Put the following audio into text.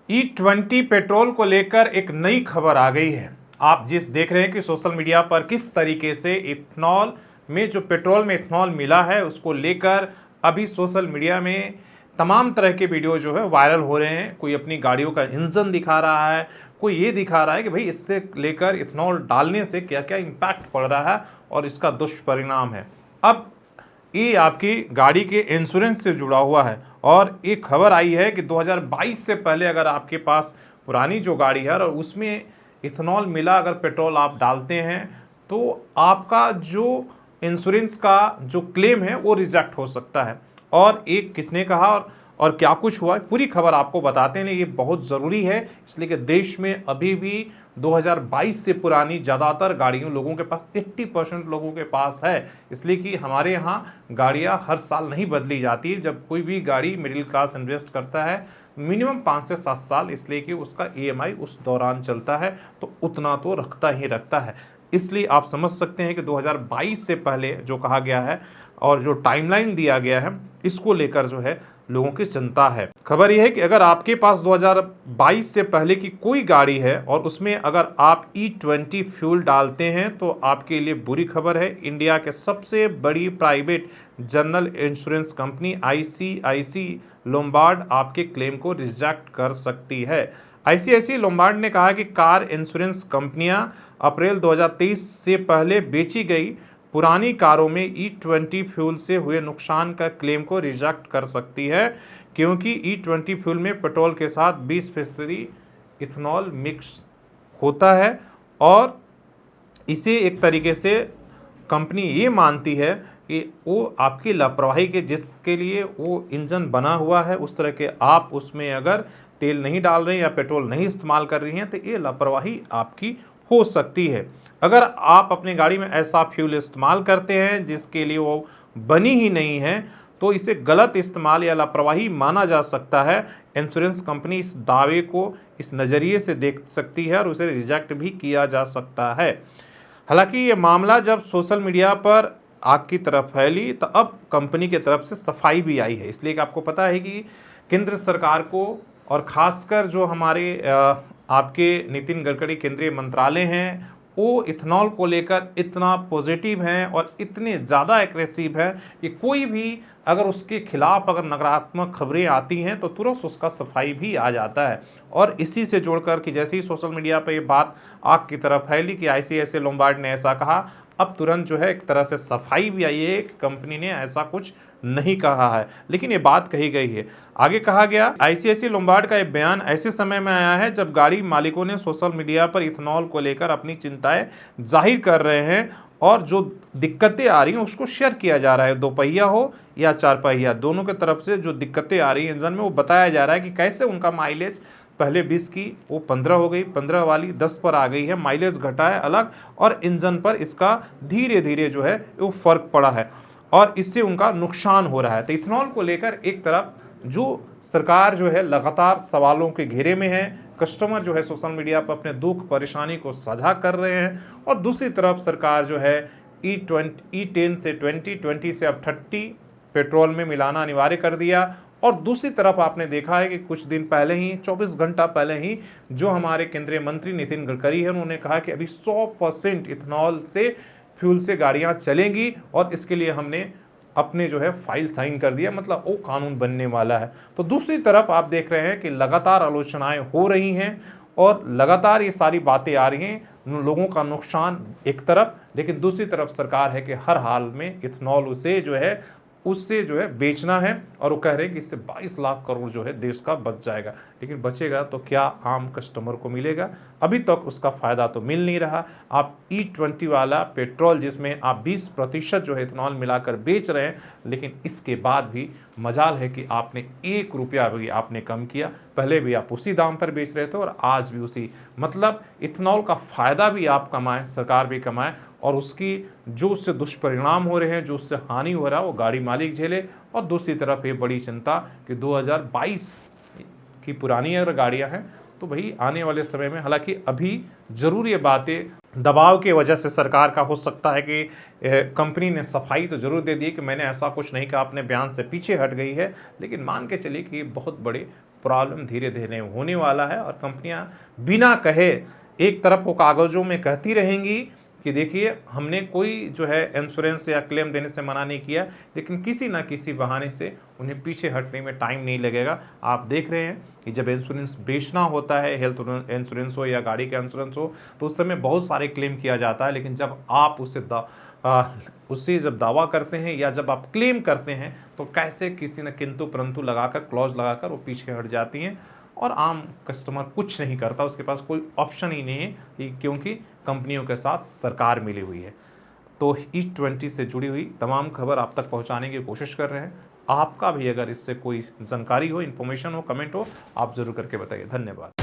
E20 petrol को लेकर एक नई खबर आ गई है। आप जिस देख रहे हैं कि सोशल मीडिया पर किस तरीके से इथेनॉल में जो पेट्रोल में इथेनॉल मिला है उसको लेकर अभी सोशल मीडिया में तमाम तरह के वीडियो जो है वायरल हो रहे हैं। कोई अपनी गाड़ियों का इंजन दिखा रहा है, कोई ये दिखा रहा है कि भाई इससे लेकर इथेनॉल डालने से क्या क्या इम्पैक्ट पड़ रहा है और इसका दुष्परिणाम है। अब ये आपकी गाड़ी के इंश्योरेंस से जुड़ा हुआ है और एक खबर आई है कि 2022 से पहले अगर आपके पास पुरानी जो गाड़ी है और उसमें इथेनॉल मिला अगर पेट्रोल आप डालते हैं तो आपका जो इंश्योरेंस का जो क्लेम है वो रिजेक्ट हो सकता है। और एक किसने कहा और क्या कुछ हुआ, पूरी खबर आपको बताते हैं। ये बहुत ज़रूरी है इसलिए कि देश में अभी भी 2022 से पुरानी ज़्यादातर गाड़ियों लोगों के पास 80% लोगों के पास है, इसलिए कि हमारे यहाँ गाड़ियाँ हर साल नहीं बदली जाती है। जब कोई भी गाड़ी मिडिल क्लास इन्वेस्ट करता है मिनिमम 5 से 7 साल, इसलिए कि उसका EMI उस दौरान चलता है तो उतना तो रखता ही रखता है। इसलिए आप समझ सकते हैं कि 2022 से पहले जो कहा गया है और जो टाइमलाइन दिया गया है इसको लेकर जो है लोगों की चिंता है। खबर यह है कि अगर आपके पास 2022 से पहले की कोई गाड़ी है और उसमें अगर आप E20 फ्यूल डालते हैं तो आपके लिए बुरी खबर है। इंडिया के सबसे बड़ी private general insurance company ICICI Lombard आपके क्लेम को रिजेक्ट कर सकती है। ICICI लोम्बार्ड ने कहा कि कार इंश्योरेंस कंपनियां अप्रैल 2023 से पहले बेची गई पुरानी कारों में E20 फ्यूल से हुए नुकसान का क्लेम को रिजेक्ट कर सकती है, क्योंकि E20 फ्यूल में पेट्रोल के साथ 20% इथेनॉल मिक्स होता है और इसे एक तरीके से कंपनी ये मानती है कि वो आपकी लापरवाही के जिसके लिए वो इंजन बना हुआ है उस तरह के आप उसमें अगर तेल नहीं डाल रहे हैं या पेट्रोल नहीं इस्तेमाल कर रही हैं तो ये लापरवाही आपकी हो सकती है। अगर आप अपनी गाड़ी में ऐसा फ्यूल इस्तेमाल करते हैं जिसके लिए वो बनी ही नहीं है तो इसे गलत इस्तेमाल या लापरवाही माना जा सकता है। इंश्योरेंस कंपनी इस दावे को इस नज़रिए से देख सकती है और उसे रिजेक्ट भी किया जा सकता है। हालांकि ये मामला जब सोशल मीडिया पर आग की तरफ फैली तो अब कंपनी की तरफ से सफाई भी आई है, इसलिए कि आपको पता है कि केंद्र सरकार को और ख़ासकर जो हमारे आपके नितिन गडकरी केंद्रीय मंत्रालय हैं वो इथेनॉल को लेकर इतना पॉजिटिव हैं और इतने ज़्यादा एग्रेसिव हैं कि कोई भी अगर उसके खिलाफ अगर नकारात्मक खबरें आती हैं तो तुरंत उसका सफाई भी आ जाता है। और इसी से जोड़कर कि जैसे ही सोशल मीडिया पर ये बात आग की तरफ फैली कि ICICI लोम्बार्ड ने ऐसा कहा, अब तुरंत जो है एक तरह से सफाई भी आई है कि कंपनी ने ऐसा कुछ नहीं कहा है, लेकिन ये बात कही गई है। आगे कहा गया ICICI लोम्बार्ड का ये बयान ऐसे समय में आया है जब गाड़ी मालिकों ने सोशल मीडिया पर इथेनॉल को लेकर अपनी चिंताएं जाहिर कर रहे हैं और जो दिक्कतें आ रही हैं उसको शेयर किया जा रहा है। 2 पहिया हो या 4 पहिया, दोनों की तरफ से जो दिक्कतें आ रही हैं इंजन में वो बताया जा रहा है कि कैसे उनका माइलेज पहले 20 की वो 15 हो गई, 15 वाली 10 पर आ गई है, माइलेज घटा है अलग और इंजन पर इसका धीरे धीरे जो है वो फर्क पड़ा है और इससे उनका नुकसान हो रहा है। तो इथेनॉल को लेकर एक तरफ जो सरकार जो है लगातार सवालों के घेरे में है, कस्टमर जो है सोशल मीडिया पर अपने दुख परेशानी को साझा कर रहे हैं और दूसरी तरफ सरकार जो है E10 से 20 से अब 30 पेट्रोल में मिलाना अनिवार्य कर दिया। और दूसरी तरफ आपने देखा है कि कुछ दिन पहले ही 24 घंटा पहले ही जो हमारे केंद्रीय मंत्री नितिन गडकरी हैं उन्होंने कहा कि अभी 100% इथेनॉल से फ्यूल से गाड़ियां चलेंगी और इसके लिए हमने अपने जो है फाइल साइन कर दिया, मतलब वो कानून बनने वाला है। तो दूसरी तरफ आप देख रहे हैं कि लगातार आलोचनाएं हो रही हैं और लगातार ये सारी बातें आ रही हैं, लोगों का नुकसान एक तरफ, लेकिन दूसरी तरफ सरकार है कि हर हाल में इथेनॉल उससे जो है बेचना है और वो कह रहे हैं कि इससे 22 लाख करोड़ जो है देश का बच जाएगा। लेकिन बचेगा तो क्या आम कस्टमर को मिलेगा? अभी तक उसका फ़ायदा तो मिल नहीं रहा। आप E20 वाला पेट्रोल जिसमें आप 20% जो है इथेनॉल मिलाकर बेच रहे हैं, लेकिन इसके बाद भी मजाल है कि आपने 1 रुपया भी आपने कम किया। पहले भी आप उसी दाम पर बेच रहे थे और आज भी उसी, मतलब इथेनॉल का फ़ायदा भी आप कमाएं, सरकार भी कमाए और उसकी जो उससे दुष्परिणाम हो रहे हैं, जो उससे हानि हो रहा है वो गाड़ी मालिक झेले। और दूसरी तरफ ये बड़ी चिंता कि 2022 की पुरानी अगर गाड़ियां हैं तो भाई आने वाले समय में, हालांकि अभी ज़रूर ये बातें दबाव की वजह से सरकार का हो सकता है कि कंपनी ने सफाई तो ज़रूर दे दी कि मैंने ऐसा कुछ नहीं कहा, अपने बयान से पीछे हट गई है, लेकिन मान के चलिए कि ये बहुत बड़े प्रॉब्लम धीरे धीरे होने वाला है और कंपनियां बिना कहे एक तरफ वो कागज़ों में कहती रहेंगी कि देखिए हमने कोई जो है इंश्योरेंस या क्लेम देने से मना नहीं किया, लेकिन किसी ना किसी बहाने से उन्हें पीछे हटने में टाइम नहीं लगेगा। आप देख रहे हैं कि जब इंश्योरेंस बेचना होता है, हेल्थ इंश्योरेंस हो या गाड़ी का इंश्योरेंस हो, तो उस समय बहुत सारे क्लेम किया जाता है, लेकिन जब आप उससे जब दावा करते हैं या जब आप क्लेम करते हैं तो कैसे किसी न किंतु परंतु लगाकर, क्लॉज लगाकर वो पीछे हट जाती हैं और आम कस्टमर कुछ नहीं करता, उसके पास कोई ऑप्शन ही नहीं है क्योंकि कंपनियों के साथ सरकार मिली हुई है। तो E20 से जुड़ी हुई तमाम खबर आप तक पहुंचाने की कोशिश कर रहे हैं। आपका भी अगर इससे कोई जानकारी हो, इन्फॉर्मेशन हो, कमेंट हो, आप ज़रूर करके बताइए। धन्यवाद।